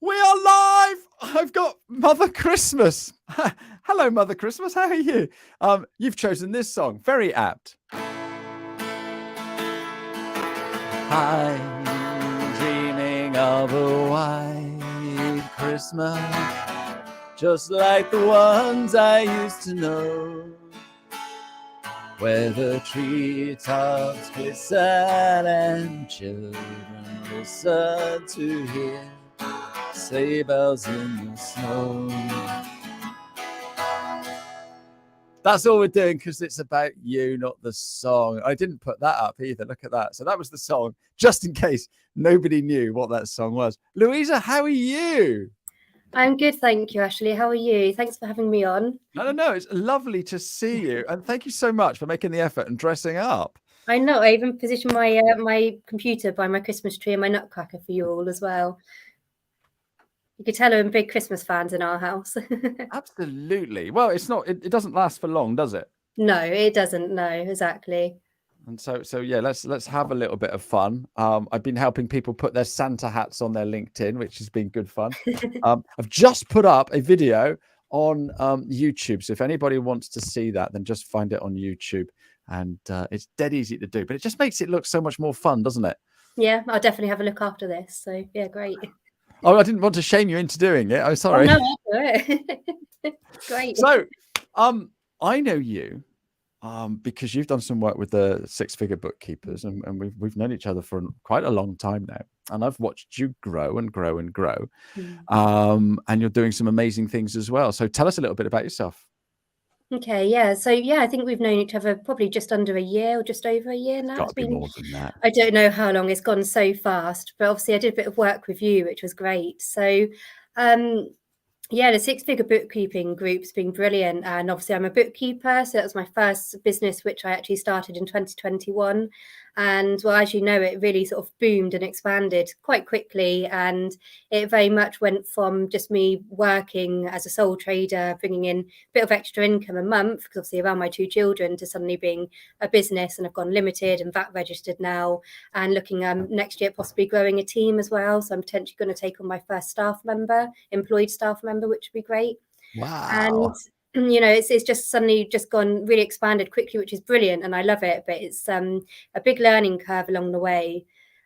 We are live. I've got Mother Christmas. Hello, Mother Christmas. How are you? You've chosen this song. Very apt. I'm dreaming of a white Christmas, just like the ones I used to know, where the treetops glisten and children listen to hear sleigh bells in the snow. That's all we're doing because it's about you, not the song. I didn't put that up either. Look at that. So that was the song, just in case nobody knew what that song was. Louisa, how are you? I'm good, thank you, Ashley. How are you? Thanks for having me on. No. It's lovely to see you. And thank you so much for making the effort and dressing up. I know, I even positioned my computer by my Christmas tree and my nutcracker for you all as well. You could tell I'm big Christmas fans in our house. Absolutely. Well, it doesn't last for long, does it? No, it doesn't. No, exactly. And so yeah, let's have a little bit of fun. I've been helping people put their Santa hats on their LinkedIn, which has been good fun. I've just put up a video on YouTube. So if anybody wants to see that, then just find it on YouTube. And it's dead easy to do, but it just makes it look so much more fun, doesn't it? Yeah, I'll definitely have a look after this. So yeah, great. Oh, I didn't want to shame you into doing it. I'm sorry. Oh, no, I'll do it. Great. So I know you because you've done some work with the six-figure bookkeepers, and we've known each other for quite a long time now. And I've watched you grow and grow and grow. And you're doing some amazing things as well. So tell us a little bit about yourself. Okay, yeah. So yeah, I think we've known each other probably just under a year or just over a year now. It's been more than that. I don't know how long. It's gone so fast. But obviously I did a bit of work with you, which was great. So yeah, the six-figure bookkeeping group's been brilliant. And obviously I'm a bookkeeper. So that was my first business, which I actually started in 2021. And well, as you know, it really sort of boomed and expanded quite quickly. And it very much went from just me working as a sole trader, bringing in a bit of extra income a month, because obviously around my two children, to suddenly being a business. And I've gone limited and VAT registered now, and looking next year at possibly growing a team as well. So I'm potentially going to take on my first employed staff member, which would be great. Wow. And it's just suddenly just gone really expanded quickly, which is brilliant, and I love it. But it's a big learning curve along the way.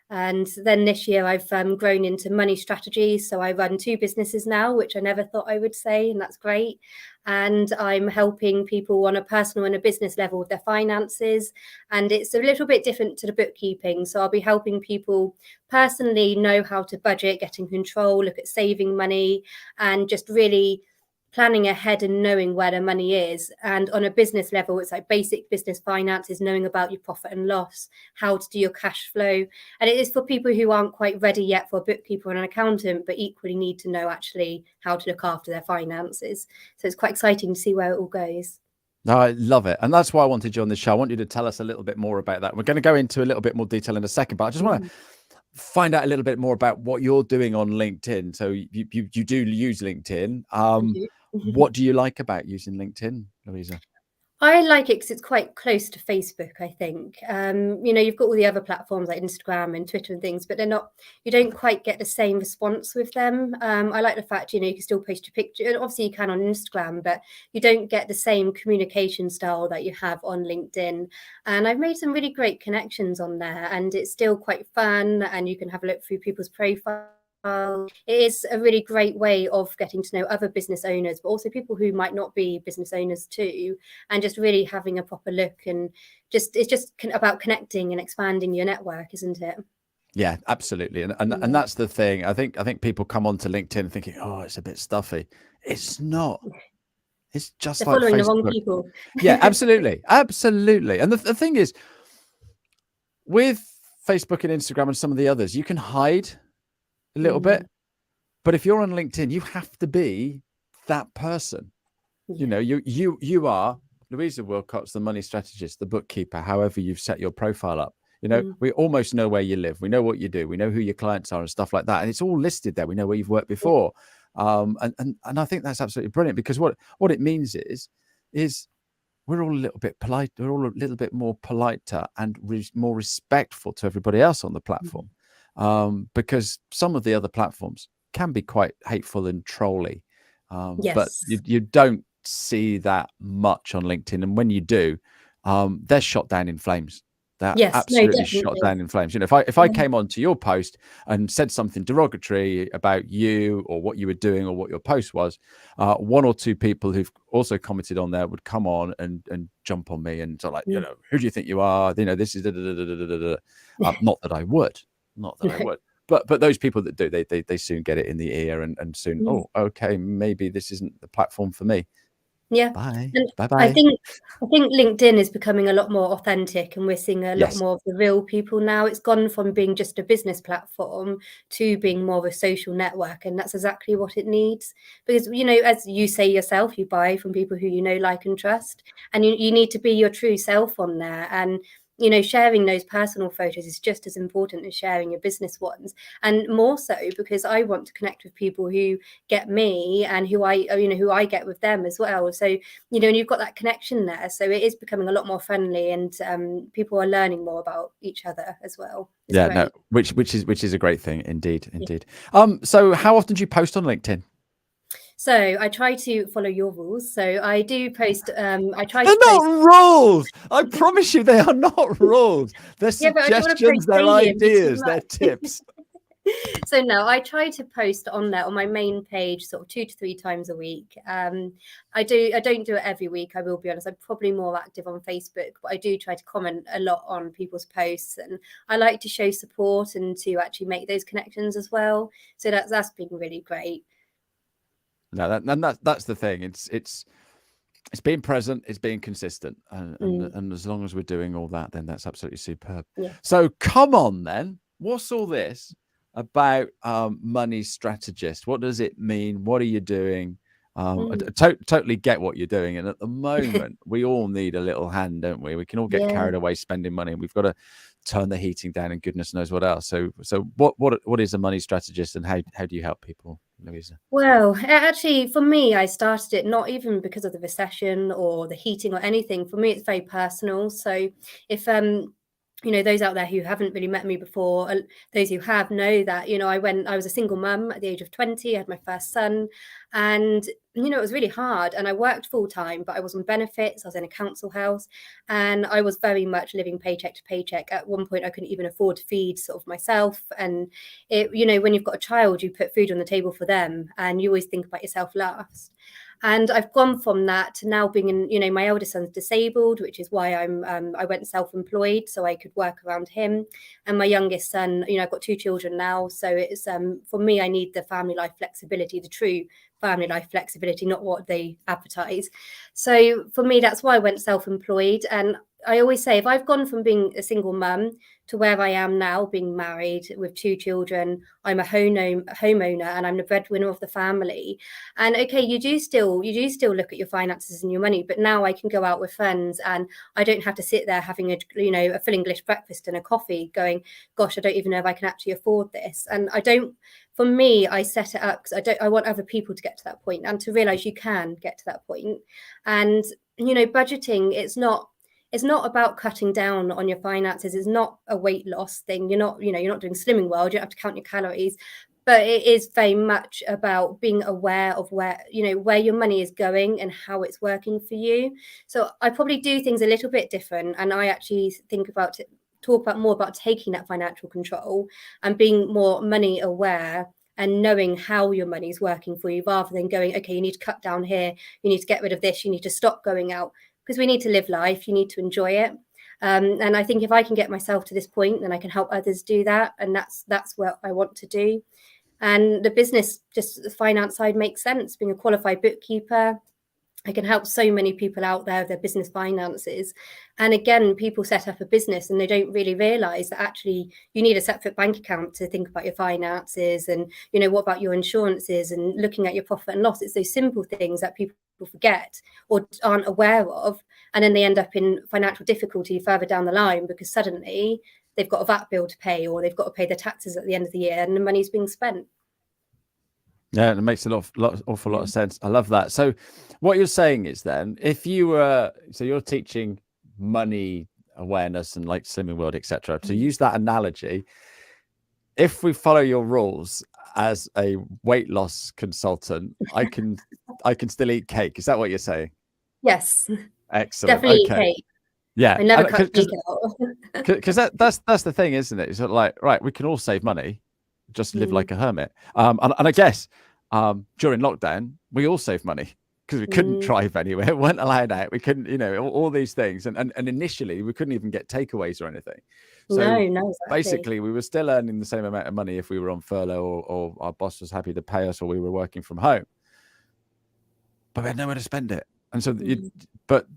And then this year I've grown into money strategies. So I run two businesses now, which I never thought I would say, and that's great. And I'm helping people on a personal and a business level with their finances. And it's a little bit different to the bookkeeping. So I'll be helping people personally know how to budget, get in control, look at saving money, and just really planning ahead and knowing where the money is. And on a business level, it's like basic business finances, knowing about your profit and loss, how to do your cash flow. And it is for people who aren't quite ready yet for a bookkeeper and an accountant, but equally need to know actually how to look after their finances. So it's quite exciting to see where it all goes. No, I love it. And that's why I wanted you on the show. I want you to tell us a little bit more about that. We're going to go into a little bit more detail in a second, but I just want to find out a little bit more about what you're doing on LinkedIn. So you do use LinkedIn. What do you like about using LinkedIn, Louisa? I like it because it's quite close to Facebook, I think. You've got all the other platforms like Instagram and Twitter and things, but you don't quite get the same response with them. I like the fact, you can still post your picture. And obviously you can on Instagram, but you don't get the same communication style that you have on LinkedIn. And I've made some really great connections on there, and it's still quite fun, and you can have a look through people's profiles. It is a really great way of getting to know other business owners, but also people who might not be business owners too, and just really having a proper look. And it's just about connecting and expanding your network, isn't it? Yeah, absolutely. And that's the thing. I think people come onto LinkedIn thinking, oh, it's a bit stuffy. It's not. It's just They're like following Facebook. the wrong people. Yeah, absolutely. Absolutely. And the thing is, with Facebook and Instagram and some of the others, you can hide a little bit, but if you're on LinkedIn, you have to be that person. You are Louisa Willcox, the money strategist, the bookkeeper, however you've set your profile up. We almost know where you live, we know what you do, we know who your clients are and stuff like that, and it's all listed there. We know where you've worked before. And I think that's absolutely brilliant, because what it means is we're all a little bit polite, we're all a little bit more politer and more respectful to everybody else on the platform. Because some of the other platforms can be quite hateful and trolly. But Yes. you don't see that much on LinkedIn, and when you do, they're shot down in flames. They're Yes. No, absolutely shot definitely. down in flames. You know, if I came onto your post and said something derogatory about you or what you were doing or what your post was, one or two people who've also commented on there would come on and jump on me and sort of like, you know, who do you think you are? You know, this is not that I would, not that I would. But those people that do, they soon get it in the ear and soon, oh, okay, maybe this isn't the platform for me. Yeah. Bye. And Bye-bye. I think LinkedIn is becoming a lot more authentic, and we're seeing a lot more of the real people now. It's gone from being just a business platform to being more of a social network, and that's exactly what it needs. Because, you know, as you say yourself, you buy from people who you know, like, and trust, and you need to be your true self on there. And you know, sharing those personal photos is just as important as sharing your business ones, and more so because I want to connect with people who get me and who I get with them as well. So, you know, and you've got that connection there. So it is becoming a lot more friendly, and people are learning more about each other as well. It's great. No, which is a great thing, indeed. So how often do you post on LinkedIn? So I try to follow your rules. So I do post. They're not rules. I promise you, they are not rules. They're suggestions. They're ideas. They're tips. So no, I try to post on there on my main page sort of 2 to 3 times a week. I don't do it every week, I will be honest. I'm probably more active on Facebook, but I do try to comment a lot on people's posts, and I like to show support and to actually make those connections as well. So that's been really great. No, that's the thing. It's being present, it's being consistent, and as long as we're doing all that, then that's absolutely superb. Yeah. So come on, then, what's all this about money strategist? What does it mean? What are you doing? I totally get what you're doing, and at the moment, we all need a little hand, don't we? We can all get carried away spending money, and we've got to turn the heating down, and goodness knows what else. So what is a money strategist, and how do you help people, Louisa? Well, actually, for me, I started it not even because of the recession or the heating or anything. For me, it's very personal. So if you know, those out there who haven't really met me before, those who have know that, you know, I was a single mum at the age of 20. I had my first son, and you know, it was really hard, and I worked full time, but I was on benefits. I was in a council house, and I was very much living paycheck to paycheck. At one point, I couldn't even afford to feed sort of myself. And it, you know, when you've got a child, you put food on the table for them, and you always think about yourself last. And I've gone from that to now being in, you know, my eldest son's disabled, which is why I went self-employed so I could work around him. And my youngest son, you know, I've got 2 children now, so it's for me, I need the family life flexibility, the true family life flexibility, not what they advertise. So for me, that's why I went self-employed. And I always say, if I've gone from being a single mum to where I am now, being married with 2 children, I'm a homeowner, and I'm the breadwinner of the family. And okay, you do still look at your finances and your money, but now I can go out with friends, and I don't have to sit there having a full English breakfast and a coffee, going, gosh, I don't even know if I can actually afford this. And I don't. For me, I set it up because I want other people to get to that point and to realize you can get to that point. And you know, budgeting, it's not about cutting down on your finances. It's not a weight loss thing. You're not doing Slimming World. You don't have to count your calories, but it is very much about being aware of where your money is going and how it's working for you. So I probably do things a little bit different, and I actually talk about more about taking that financial control and being more money aware and knowing how your money is working for you, rather than going, okay, you need to cut down here, you need to get rid of this, you need to stop going out. Because we need to live life, you need to enjoy it. And I think if I can get myself to this point, then I can help others do that. And that's what I want to do. And the business, just the finance side, makes sense. Being a qualified bookkeeper, I can help so many people out there with their business finances. And again, people set up a business and they don't really realize that actually you need a separate bank account to think about your finances, and, you know, what about your insurances and looking at your profit and loss. It's those simple things that people forget or aren't aware of. And then they end up in financial difficulty further down the line because suddenly they've got a VAT bill to pay, or they've got to pay their taxes at the end of the year, and the money's being spent. Yeah, it makes awful lot of sense. I love that. So what you're saying is then, if you were, so you're teaching money awareness and like Slimming World, etc. To use that analogy, if we follow your rules as a weight loss consultant, I can still eat cake. Is that what you're saying? Yes, Excellent. definitely eat Okay. cake. Yeah. I never cut cake out. Because that's the thing, isn't it? It's sort of like, right, we can all save money, just live like a hermit. And I guess during lockdown, we all saved money because we couldn't drive anywhere, weren't allowed out. We couldn't, you know, all these things. And initially we couldn't even get takeaways or anything. So No, exactly. basically we were still earning the same amount of money if we were on furlough or our boss was happy to pay us or we were working from home. But we had nowhere to spend it. And so, but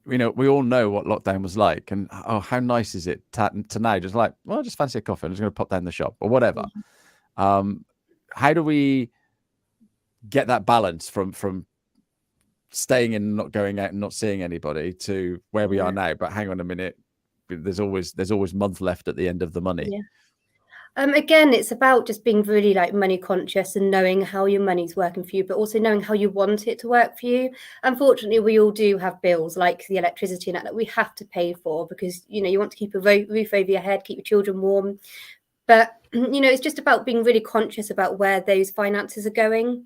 you know, we all know what lockdown was like, and how nice is it to now just like, well, I just fancy a coffee. I'm just going to pop down the shop or whatever. How do we get that balance from staying in and not going out and not seeing anybody to where we are now? But hang on a minute, there's always month left at the end of the money. Yeah. Again, it's about just being really like money conscious and knowing how your money's working for you, but also knowing how you want it to work for you. Unfortunately, we all do have bills like the electricity and that we have to pay for because, you know, you want to keep a roof over your head, keep your children warm. But, you know, it's just about being really conscious about where those finances are going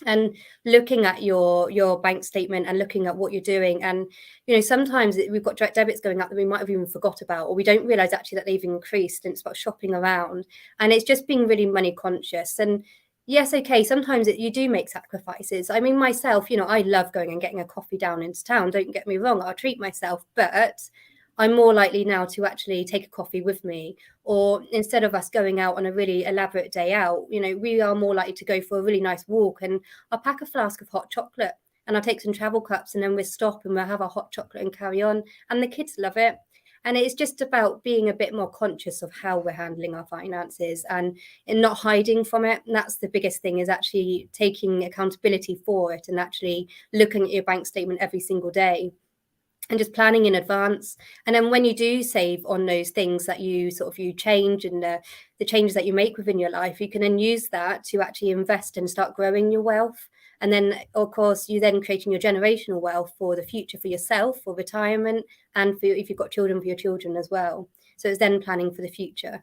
and looking at your bank statement and looking at what you're doing. And, you know, sometimes we've got direct debits going up that we might have even forgot about, or we don't realize actually that they've increased, and it's about shopping around. And it's just being really money conscious. And yes, okay, sometimes you do make sacrifices. I mean, myself, you know, I love going and getting a coffee down into town, don't get me wrong, I'll treat myself, but I'm more likely now to actually take a coffee with me, or instead of us going out on a really elaborate day out, you know, we are more likely to go for a really nice walk, and I'll pack a flask of hot chocolate and I'll take some travel cups, and then we'll stop and we'll have our hot chocolate and carry on. And the kids love it. And it's just about being a bit more conscious of how we're handling our finances and not hiding from it. And that's the biggest thing, is actually taking accountability for it and actually looking at your bank statement every single day and just planning in advance. And then when you do save on those things that you change and the changes that you make within your life, you can then use that to actually invest and start growing your wealth. And then, of course, you then creating your generational wealth for the future, for yourself, for retirement, and for if you've got children, for your children as well. So it's then planning for the future.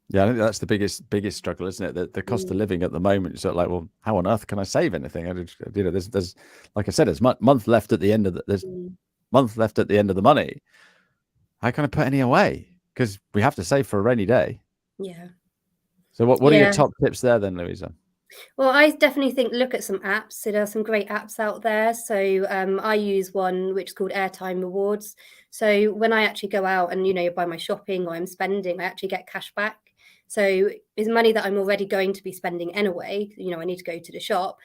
Yeah, I think that's the biggest struggle, isn't it? The cost of living at the moment. So like, well, how on earth can I save anything? You know, there's like I said, there's month left at the end of there's month left at the end of the money. How can I put any away? Because we have to save for a rainy day. Yeah. So what are your top tips there then, Louisa? Well, I definitely think look at some apps. So there are some great apps out there. So I use one which is called Airtime Rewards. So when I actually go out and, you know, buy my shopping or I'm spending, I actually get cash back. So it's money that I'm already going to be spending anyway. You know, I need to go to the shop,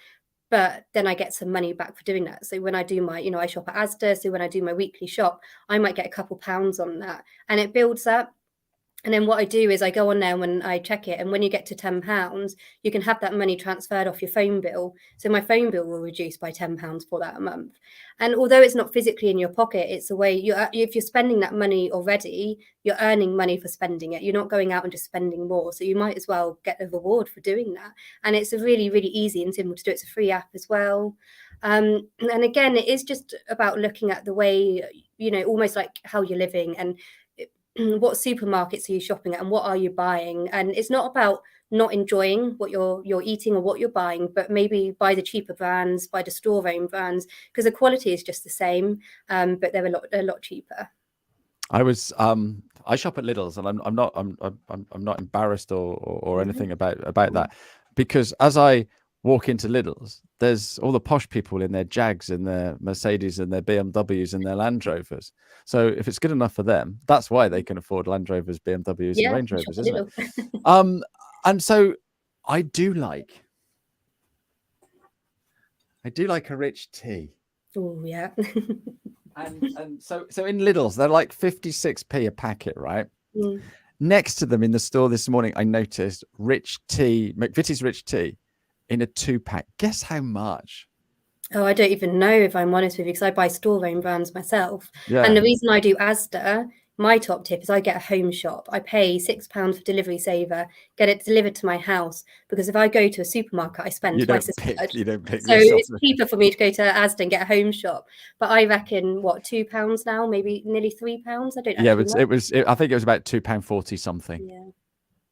but then I get some money back for doing that. So when I do my, you know, I shop at Asda. So when I do my weekly shop, I might get a couple pounds on that, and it builds up. And then what I do is I go on there when I check it, and when you get to £10, you can have that money transferred off your phone bill. So my phone bill will reduce by £10 for that a month. And although it's not physically in your pocket, it's a way if you're spending that money already, you're earning money for spending it. You're not going out and just spending more. So you might as well get the reward for doing that. And it's a really, really easy and simple to do. It's a free app as well. And again, it is just about looking at the way, you know, almost like how you're living and what supermarkets are you shopping at and what are you buying. And it's not about not enjoying what you're eating or what you're buying, but maybe buy the cheaper brands, buy the store owned brands, because the quality is just the same, but they're a lot cheaper. I shop at Lidl's, and I'm not embarrassed or anything about that, because as I walk into Lidl's, there's all the posh people in their Jags and their Mercedes and their BMWs and their Land Rovers. So if it's good enough for them, that's why they can afford Land Rovers, BMWs, and Range Rovers, isn't it? And so I do like a rich tea. Oh yeah. and so in Lidl's, they're like 56p a packet, right? Next to them in the store this morning, I noticed rich tea, McVitie's rich tea, in a 2-pack. Guess how much? Oh, I don't even know, if I'm honest with you, because I buy store-owned brands myself. Yeah. And the reason I do Asda, my top tip is I get a home shop. I pay £6 for delivery saver, get it delivered to my house, because if I go to a supermarket, I spend twice as much. You don't pick. So it's cheaper for me to go to Asda and get a home shop. But I reckon, what, £2 now, maybe nearly £3? I don't. Yeah, I think it was about £2.40 something. Yeah.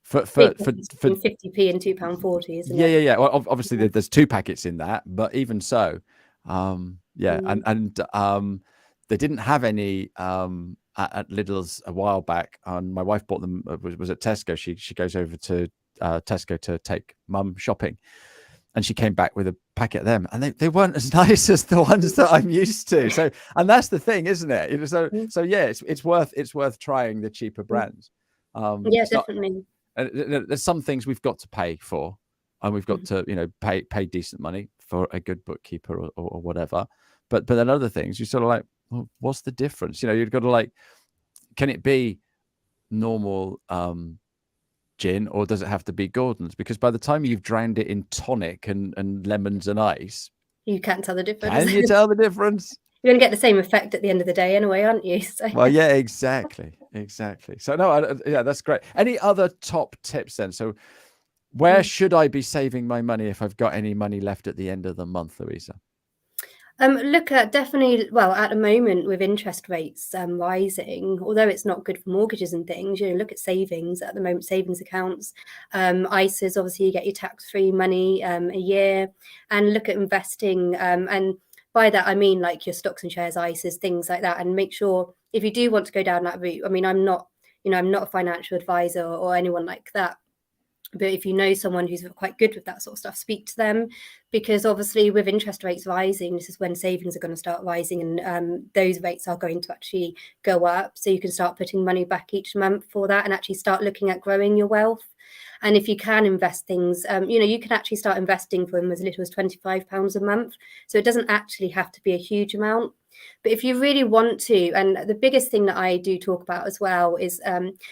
for Big for difference for between 50p and £2.40, isn't yeah, it? yeah, yeah. Well, obviously there's 2 packets in that, but even so, yeah, and they didn't have any at Lidl's a while back, and my wife bought them. Was at Tesco. She goes over to Tesco to take mum shopping, and she came back with a packet of them, and they weren't as nice as the ones that I'm used to. So, and that's the thing, isn't it? So yeah, it's worth trying the cheaper brands. Yeah, It's not. definitely. There's some things we've got to pay for, and we've got to pay decent money for a good bookkeeper or whatever. But then other things you sort of like, well, what's the difference? You've got to like, can it be normal gin, or does it have to be Gordon's? Because by the time you've drowned it in tonic and lemons and ice, You can't tell the difference. can you tell the difference? You're going to get the same effect at the end of the day anyway, aren't you? So. Well, yeah, exactly. So no, yeah, that's great. Any other top tips then? So where should I be saving my money if I've got any money left at the end of the month, Louisa? Look at definitely, well, at the moment with interest rates rising, although it's not good for mortgages and things, look at savings at the moment, savings accounts, ISAs, obviously you get your tax-free money a year, and look at investing. And by that, I mean like your stocks and shares, ISAs, things like that, and make sure if you do want to go down that route, I mean, I'm not a financial advisor or anyone like that. But if you know someone who's quite good with that sort of stuff, speak to them, because obviously with interest rates rising, this is when savings are going to start rising, and those rates are going to actually go up. So you can start putting money back each month for that and actually start looking at growing your wealth. And if you can invest things, you can actually start investing for them as little as £25 a month. So it doesn't actually have to be a huge amount. But if you really want to, and the biggest thing that I do talk about as well is,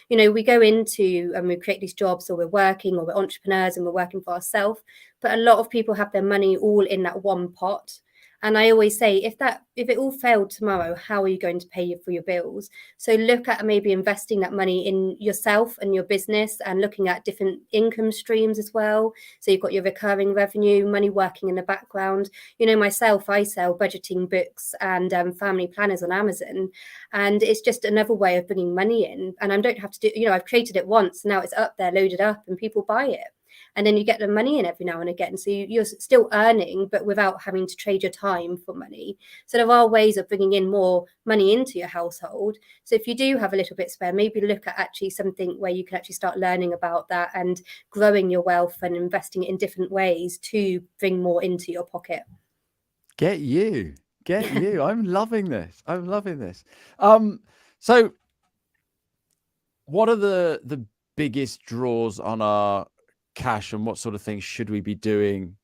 we go into and we create these jobs, or we're working, or we're entrepreneurs and we're working for ourselves. But a lot of people have their money all in that one pot. And I always say, if it all failed tomorrow, how are you going to pay for your bills? So look at maybe investing that money in yourself and your business, and looking at different income streams as well. So you've got your recurring revenue, money working in the background. Myself, I sell budgeting books and family planners on Amazon, and it's just another way of bringing money in. And I don't have to do, I've created it once, now it's up there, loaded up, and people buy it. And then you get the money in every now and again. So you're still earning, but without having to trade your time for money. So there are ways of bringing in more money into your household. So if you do have a little bit spare, maybe look at actually something where you can actually start learning about that and growing your wealth and investing it in different ways to bring more into your pocket. Get you. I'm loving this. So what are the biggest draws on our cash, and what sort of things should we be doing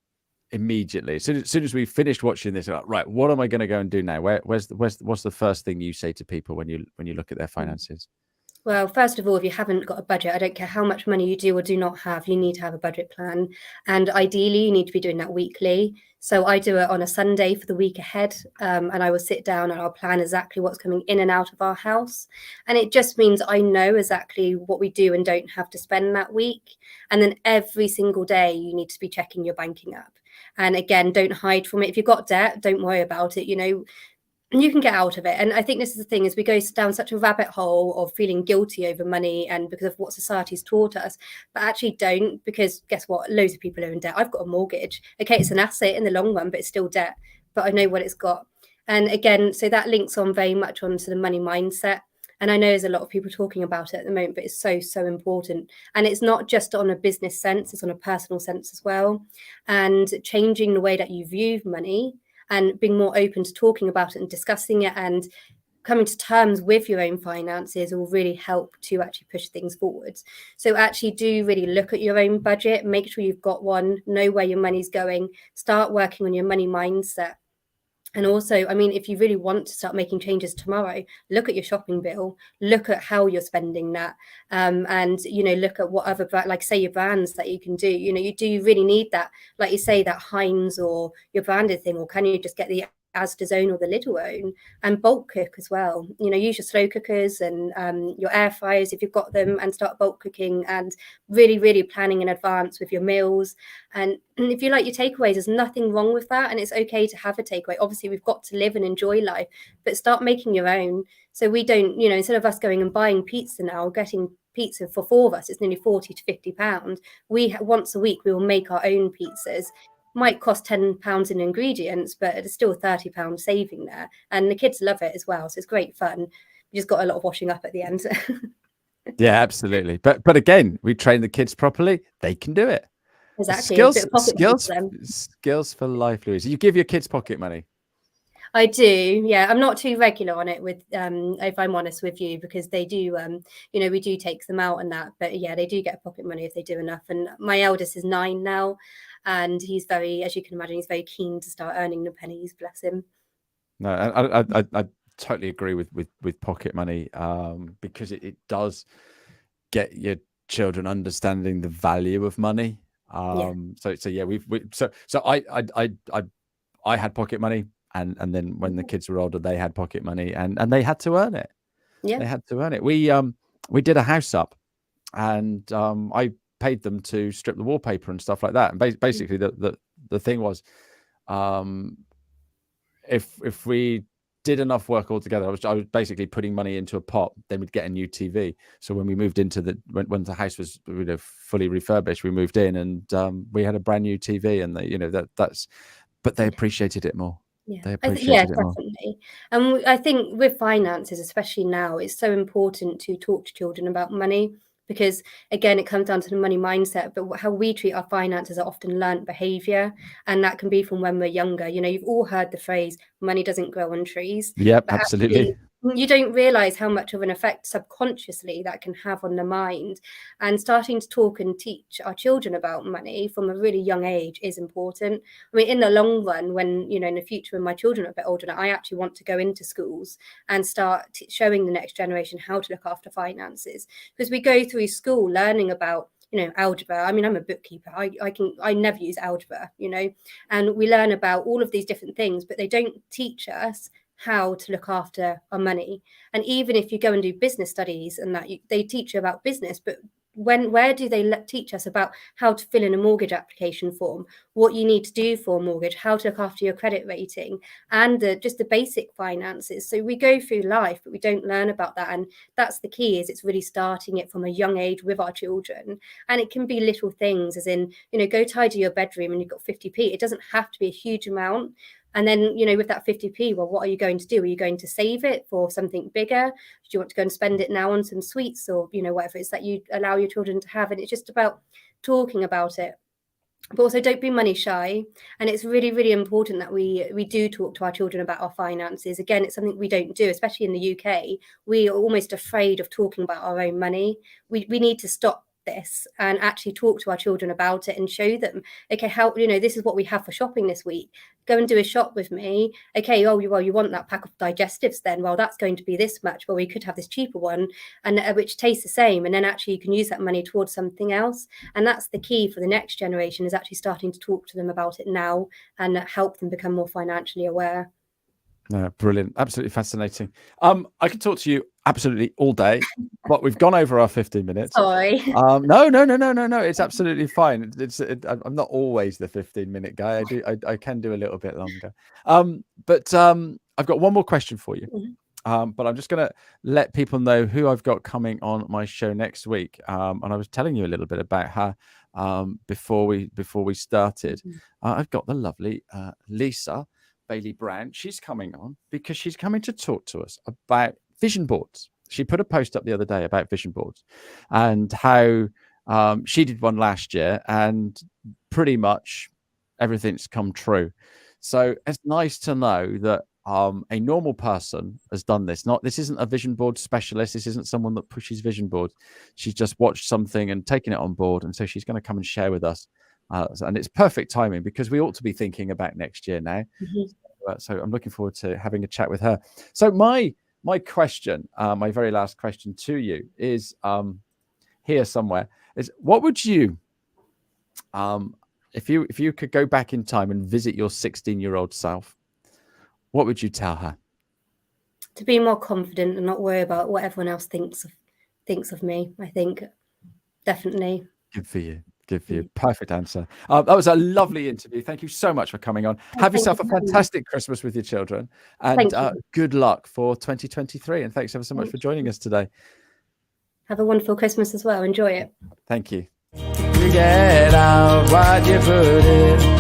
immediately? As soon as we finished watching this, like, right, what am I going to go and do now? What's the first thing you say to people when you look at their finances? Well, first of all, if you haven't got a budget, I don't care how much money you do or do not have, you need to have a budget plan. And ideally, you need to be doing that weekly. So I do it on a Sunday for the week ahead, and I will sit down and I'll plan exactly what's coming in and out of our house. And it just means I know exactly what we do and don't have to spend that week. And then every single day, you need to be checking your banking app. And again, don't hide from it. If you've got debt, don't worry about it. You can get out of it. And I think this is the thing, is we go down such a rabbit hole of feeling guilty over money and because of what society's taught us, but actually don't, because guess what? Loads of people are in debt. I've got a mortgage. Okay, it's an asset in the long run, but it's still debt. But I know what it's got. And again, so that links on very much onto the money mindset. And I know there's a lot of people talking about it at the moment, but it's so, so important. And it's not just on a business sense, it's on a personal sense as well. And changing the way that you view money and being more open to talking about it and discussing it and coming to terms with your own finances will really help to actually push things forwards. So actually do really look at your own budget, make sure you've got one, know where your money's going, start working on your money mindset. And also, I mean, if you really want to start making changes tomorrow, look at your shopping bill, look at how you're spending that, and, look at what other, like say your brands that you can do. You really need that, like you say, that Heinz or your branded thing, or can you just get the Asda's own or the Lidl own, and bulk cook as well. Use your slow cookers and your air fryers if you've got them, and start bulk cooking and really, really planning in advance with your meals. And if you like your takeaways, there's nothing wrong with that. And it's okay to have a takeaway. Obviously, we've got to live and enjoy life, but start making your own. So we don't, instead of us going and buying pizza now, getting pizza for 4 of us, it's nearly £40 to £50. Once a week we will make our own pizzas. Might cost £10 in ingredients, but it's still £30 saving there, and the kids love it as well, so it's great fun. You just got a lot of washing up at the end. Yeah, absolutely. But again, we train the kids properly, they can do it. Exactly. A bit of pocket money for them. Skills for life, Louisa. You give your kids pocket money? I do, yeah. I'm not too regular on it with, if I'm honest with you, because they do, we do take them out and that. But yeah, they do get pocket money if they do enough. And my eldest is 9 now, and he's very, as you can imagine, he's very keen to start earning the pennies. Bless him. No, I totally agree with pocket money, because it does get your children understanding the value of money. Yeah. So yeah, I had pocket money, and then when the kids were older, they had pocket money, and they had to earn it. Yeah. They had to earn it. We did a house up, and I paid them to strip the wallpaper and stuff like that. And basically, the thing was, if we did enough work all together, I was basically putting money into a pot, then we'd get a new TV. So when we moved into when the house was fully refurbished, we moved in, and we had a brand new TV, and that's but they appreciated it more. Yeah, they appreciated it more. Definitely. And I think with finances, especially now, it's so important to talk to children about money, because again, it comes down to the money mindset, but how we treat our finances are often learnt behavior, and that can be from when we're younger. You've all heard the phrase, money doesn't grow on trees. Yep, absolutely. You don't realize how much of an effect subconsciously that can have on the mind. And starting to talk and teach our children about money from a really young age is important. I mean, in the long run, when, in the future, when my children are a bit older, I actually want to go into schools and start showing the next generation how to look after finances. Because we go through school learning about, algebra. I mean, I'm a bookkeeper. I never use algebra, and we learn about all of these different things, but they don't teach us how to look after our money. And even if you go and do business studies and that, they teach you about business, but where do they teach us about how to fill in a mortgage application form, what you need to do for a mortgage, how to look after your credit rating, and just the basic finances? So we go through life, but we don't learn about that. And that's the key, is it's really starting it from a young age with our children. And it can be little things, as in, go tidy your bedroom and you've got 50p. It doesn't have to be a huge amount. And then, with that 50p, well, what are you going to do? Are you going to save it for something bigger? Do you want to go and spend it now on some sweets, or, whatever it is that you allow your children to have? And it's just about talking about it. But also, don't be money shy. And it's really, really important that we do talk to our children about our finances. Again, it's something we don't do, especially in the UK. We are almost afraid of talking about our own money. We need to stop this and actually talk to our children about it and show them, okay, how, this is what we have for shopping this week. Go and do a shop with me. Okay, oh, well, you want that pack of digestives then? Well, that's going to be this much. Well, we could have this cheaper one, and which tastes the same. And then actually you can use that money towards something else. And that's the key for the next generation, is actually starting to talk to them about it now and help them become more financially aware. No, brilliant. Absolutely fascinating. I could talk to you absolutely all day, but we've gone over our 15 minutes. Sorry. No. It's absolutely fine. I'm not always the 15-minute guy. I can do a little bit longer. But I've got one more question for you. Mm-hmm. But I'm just going to let people know who I've got coming on my show next week. And I was telling you a little bit about her before we started. Mm-hmm. I've got the lovely Lisa Bailey Brown. She's coming on because she's coming to talk to us about vision boards. She put a post up the other day about vision boards and how she did one last year, and pretty much everything's come true. So it's nice to know that a normal person has done this. This isn't a vision board specialist. This isn't someone that pushes vision boards. She's just watched something and taken it on board, and so she's going to come and share with us. And it's perfect timing, because we ought to be thinking about next year now. Mm-hmm. So I'm looking forward to having a chat with her. So my question, my very last question to you is here somewhere, is what would you, if you could go back in time and visit your 16-year-old self, what would you tell her? To be more confident and not worry about what everyone else thinks of me. I think, definitely. Good for you. Perfect answer. That was a lovely interview. Thank you so much for coming on. Have yourself a fantastic Christmas with your children, and good luck for 2023. And thanks ever so much for joining us today. Have a wonderful Christmas as well. Enjoy it. Thank you. You get out what you put in.